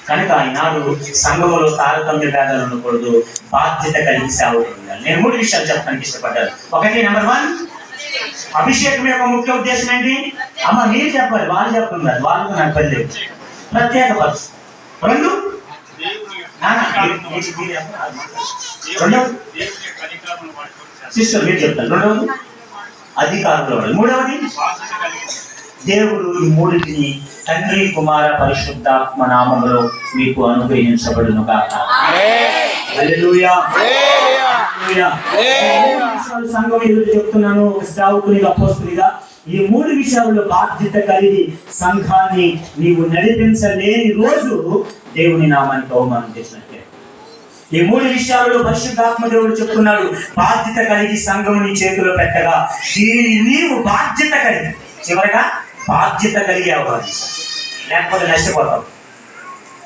కనుక ఈనాడు సంఘములో తారతమ్య భేదాలు ఉండకూడదు, బాధ్యత కలిగి సేవకులు ఉండాలి. నేను 3 విషయాలు చెప్పడానికి ఇష్టపడ్డాను. ఒకటి, నెంబర్ 1, అభిషేకం యొక్క ముఖ్య ఉద్దేశం ఏంటి? అమ్మ మీరు చెప్పాలి, వాళ్ళు చెప్తున్నారు, వాళ్ళకు నాకు పని లేదు. ప్రత్యేక పరచు. 2, సిస్టర్ మీరు చెప్తారు. 2వది అధికారంలో. 3వది దేవుడు ఈ 3టిని తండ్రి, కుమార, పరిశుద్ధాత్మ నామములో మీకు అనుగ్రహించబడును గాక. హల్లెలూయా. సంఘం ఎదురు చెప్తున్నాను, ఒక సేవకునిగా, అపోస్తలునిగా ఈ 3 విషయాల్లో బాధ్యత కలిగి సంఘాన్ని నీవు నడిపించలేని రోజు దేవుని నామానికి అవమానం చేసినట్టే. ఈ 3 విషయాల్లో పరిశుద్ధాత్మ దేవుడు చెప్తున్నాడు, బాధ్యత కలిగి సంఘం నీ చేతిలో పెట్టగా దీనిని నీవు బాధ్యత కలిగి, చివరగా బాధ్యత కలిగి అవ్వాలి, లేకపోతే నష్టపోతావు.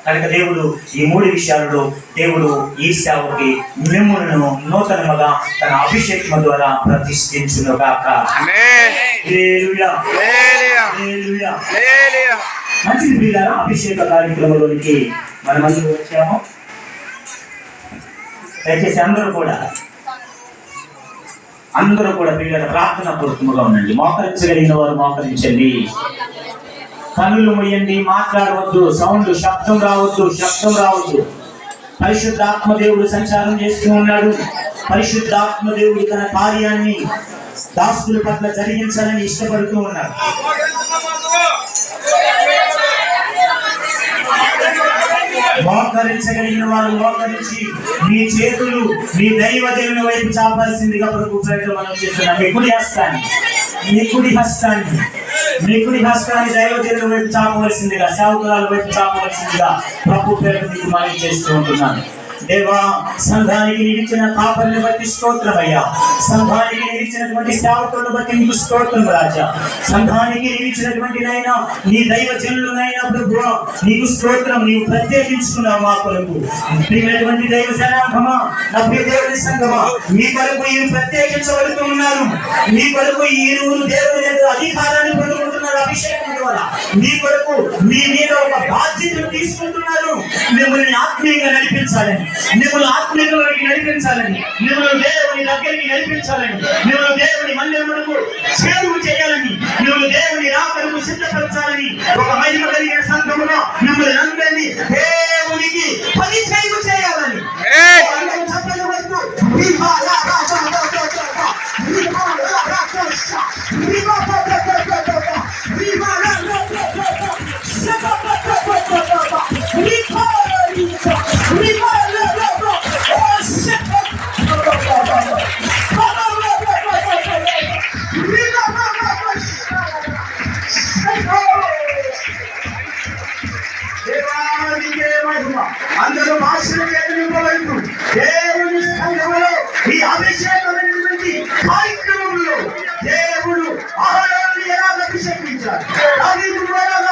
కనుక దేవుడు ఈ 3 విషయాలలో దేవుడు ఈ సేవకి మిమ్ములను నూతనముగా తన అభిషేకం ద్వారా ప్రతిష్ఠించును గాక. హల్లెలూయా. హల్లెలూయా. మంచిది ప్రియులారా, అభిషేక కార్యక్రమంలోనికి మనమందరూ వచ్చాము. దయచేసి అందరూ కూడా ప్రియులారా ప్రార్థన పూర్వకముగా ఉండండి. మోకరించగలిగిన వారు మోకరించండి. కన్నులు మూయండి, మాట్లాడవద్దు, శబ్దం రావద్దు. పరిశుద్ధాత్మ దేవుడు సంచారం చేస్తూ ఉన్నాడు. పరిశుద్ధాత్మ దేవుడు తన కార్యాన్ని దాసుల పట్ల జరిగించాలని ఇష్టపడుతూ ఉన్నాడు. మోకరించగలిగిన వారు మోకరించి మీ చేతులు మీ దైవ దేవుని వైపు చాపాల్సిందిగా ప్రభు పేరిట మనం చేస్తున్నాం. మీ కుడి హస్తాన్ని దైవ దేవుని వైపు చాపవలసిందిగా, సేవకురాల వైపు చాపవలసిందిగా ప్రభు పేరిట మీకు మనం చేస్తూ ఉంటున్నాను. దేవా, సంఘానికి నిలిచిన కాపరిని బట్టి స్తోత్రమయ్యా. సంఘానికి నిలిచినటువంటి సేవకులను బట్టి నీకు స్తోత్రం రాజా. సంఘానికి నిలిచినటువంటి నైనా నీ దైవ జనులనైనా ప్రభువా నీకు స్తోత్రం. నీవు ప్రత్యేకించుకున్నావు మా కొరకు. ప్రియమైనటువంటి దైవ జనాంగమా, నా ప్రియ దేవుని సంఘమా, మీ కొరకు ఈ ప్రత్యేకించబడుతూ ఉన్నారు. మీ కొరకు ఈ 2 దేవుని యొక్క అధికారాన్ని పొందుకుంటున్నారు. అభిషేకం ద్వారా మీ కొరకు మీ మీద ఒక బాధ్యతను తీసుకుంటున్నారు. మిమ్మల్ని ఆత్మీయంగా నడిపించాలని, మిమ్మల్ని ఆత్మీయులకి నడిపించాలని, మిమ్మల్ని దేవుని దగ్గరికి నడిపించాలని, మిమ్మల్ని దేవుని మందిరములకు చేరువ చేయాలని, మిమ్మల్ని దేవుని రాకడకు సిద్ధపరచాలని ఒక మహిమ కలిగిన సంఘములో మిమ్మల్ని అందరినీ దేవునికి పరిచయం చేయాలని అందరూ భాషలు నింపలేదు. దేవుని సంఘములో ఈ అభిషేకమైనటువంటి కార్యక్రమంలో దేవుడు ఆహారాన్ని ఎలా అభిషేకించారు,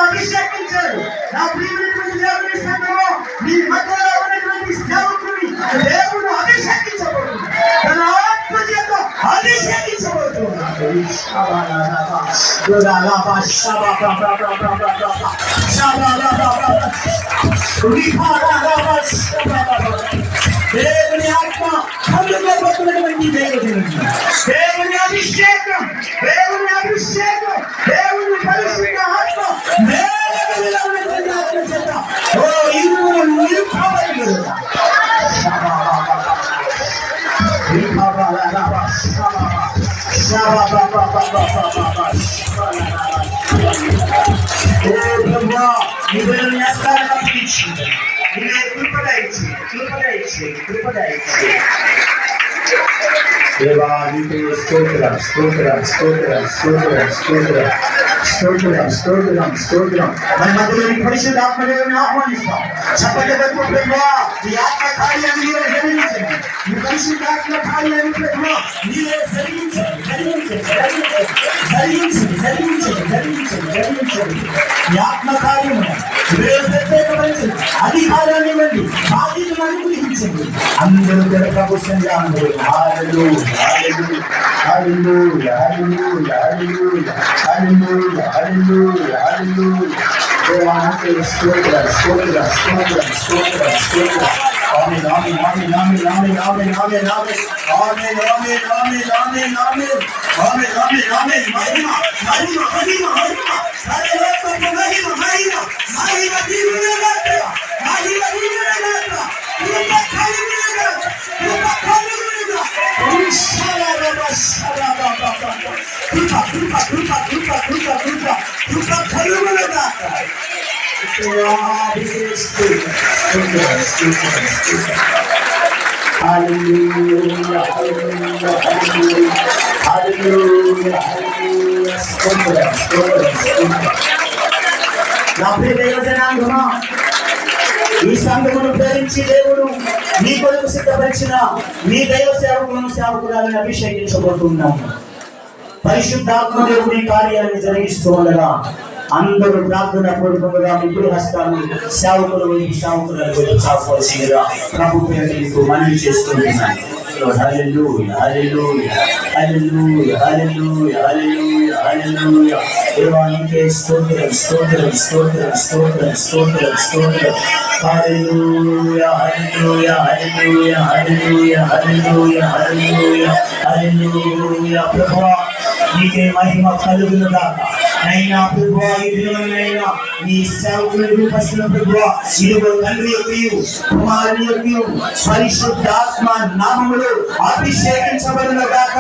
అభిషేకించారు. నా ప్రియమైనటువంటి దేవుని సంఘంలో మీ మధ్యలో ఉన్నటువంటి సేవకుని దేవుడు అభిషేకించబడుతుంది, తన ఆత్మ చేత అభిషేకించబడుతున్నాడు. దేవుని ఆత్మ అందుకోబోతున్నటువంటి దేవుని అభిషేకం, దేవుని అభిషేకం, దేవుని పరిశుద్ధ ఆత్మ దేవానికి స్తోత్రం స్తోత్రం స్తోత్రం స్తోత్రం స్తోత్రం స్తోత్రం స్తోత్రం స్తోత్రం. మన మధ్యలోని పరిశుద్ధాత్మదేవుని ఆహ్వానిస్తాం. చెప్పండి ప్రభువా, ఈ ఆత్మ కార్యాన్ని నీవే జరిగించండి. ఈ పరిశుద్ధాత్మ కార్యాన్ని ప్రభువా నీవే జరిగించండి, జరిగించండి, జరిగించండి, జరిగించండి, జరిగించండి, జరిగించండి. ఈ ఆత్మ కార్యము ప్రత్యేకపరిచండి, అధికారాన్ని ఇవ్వండి, బాధ్యతను అనుగ్రహించండి. అందరూ ప్రభు సంజాంధ్రు Hallelujah, hallelujah, hallelujah, hallelujah, hallelujah, hallelujah. దేవానికి స్తోత్ర స్తోత్ర స్తోత్ర స్తోత్ర స్తోత్ర. ఆమేన్ ఆమేన్ ఆమేన్ ఆమేన్ ఆమేన్ ఆమేన్ ఆమేన్ ఆమేన్ ఆమేన్ ఆమేన్ ఆమేన్ ఆమేన్ ఆమేన్ ఆమేన్ ఆమేన్ ఆమేన్. మహిమ మహిమ మహిమ మహిమ సర్వలోకపు మహిమ మహిమ మహిమ దీవెనగాక మహిమ దీవెనగాక కృప కలుగునుగాక కృప కలుగునుగాక. కృప కృప కృప కృప కృప కృప కృప కలుగునుగాక. Hallelujah, hallelujah, hallelujah, hallelujah, hallelujah. స్తోత్రం, స్తోత్రం, స్తోత్రం. నా ప్రియ దైవ జనాంగమా, ఈ సంఘమును ప్రేమించి దేవుడు మీ కొరకు సిద్ధపరిచిన మీ దైవ సేవకులను సేవకురాలను అభిషేకించబోతున్నాము. పరిశుద్ధాత్మ దేవుడి కార్యాలను జరిగిస్తూ ఉండగా అందరూ ప్రార్థన పూర్వకంగా మిగులు హస్తాలు సేవకులు సేవకులను చాపవలసిందిగా ప్రభు పేరు మనవి చేస్తున్నాను. హల్లెలూయా హల్లెలూయా హల్లెలూయా హల్లెలూయా హల్లెలూయా హల్లెలూయా. దేవానికి స్తోత్రం స్తోత్రం స్తోత్రం స్తోత్రం స్తోత్రం స్తోత్రం. హల్లెలూయా హల్లెలూయా హల్లెలూయా హల్లెలూయా హల్లెలూయా హల్లెలూయా హల్లెలూయా. ప్రభువా నీకే మహిమ కలుగునుగాక. నైనా ప్రభువా ఈ దినమునైనా నీ సేవకులను రూపొందించిన ప్రభువా ఇదిగో తండ్రి యొక్కయు కుమారుని యొక్కయు పరిశుద్ధాత్మ నామములో అభిషేకించబడునుగాక.